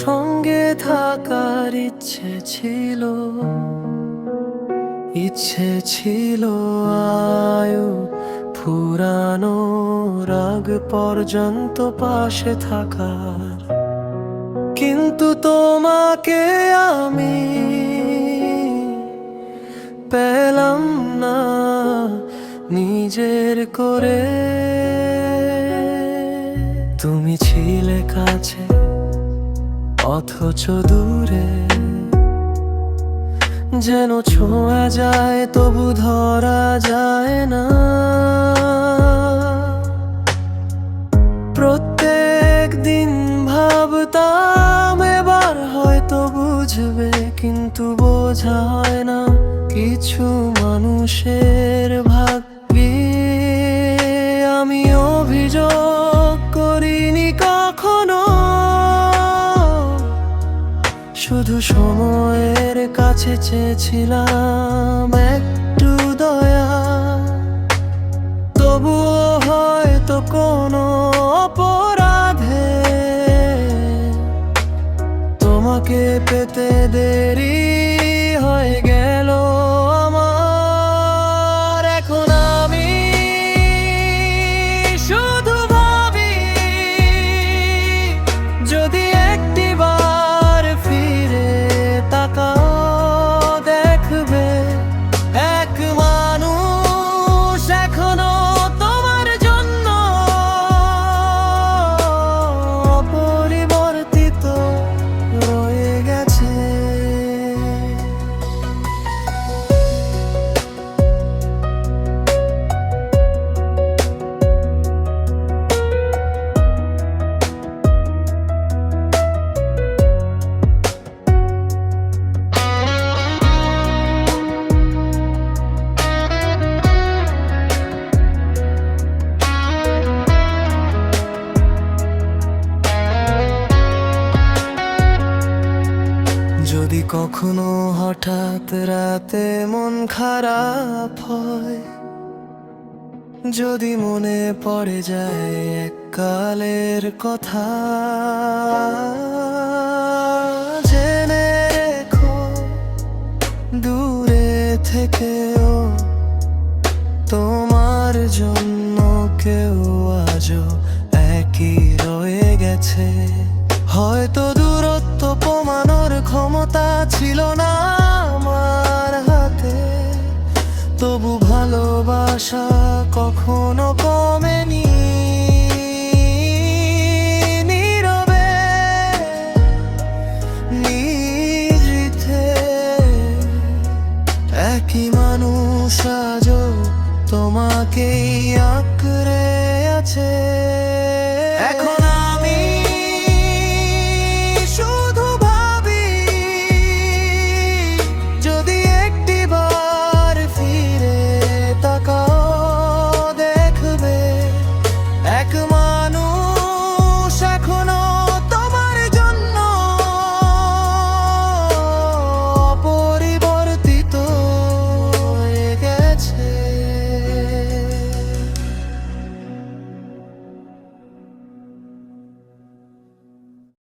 সঙ্গে থাকার ইচ্ছে ছিল আয়ু ফুরানো রাগ পর্যন্ত পাশে থাকার। কিন্তু তোমাকে আমি পেলাম না নিজের করে। তুমি ছিলে কাছে অথচ দূরে, যেন ছোঁয়া যায় তবু ধরা যায় না। প্রত্যেক দিন ভাবতাম এবার হয়তো বুঝবে, কিন্তু বোঝা হয় না কিছু মানুষের ভাগ্যে। আমি অভিযোগ করিনি কখনো, শুধু সময়ের কাছে চেয়েছিলাম একটু দয়া। তবুও হয়তো কোনো অপরাধে তোমাকে পেতে দেরি হয়ে গেল আমার। এখন আমি শুধু ভাবি, যদি একটিবার ফিরে তাকাও দেখবে এক মানুষ এখনো তোমার জন্য অপরিবর্তিত রয়ে গেছে। যদি কখনো হঠাৎ রাতে মন খারাপ হয়, যদি মনে পড়ে যায় এককালের কথা, জেনে রেখো দূরে থেকেও তোমার জন্য কেউ আজও একই রয়ে গেছে। হয়তো দূরত্ব কমানোর ক্ষমতা ছিল না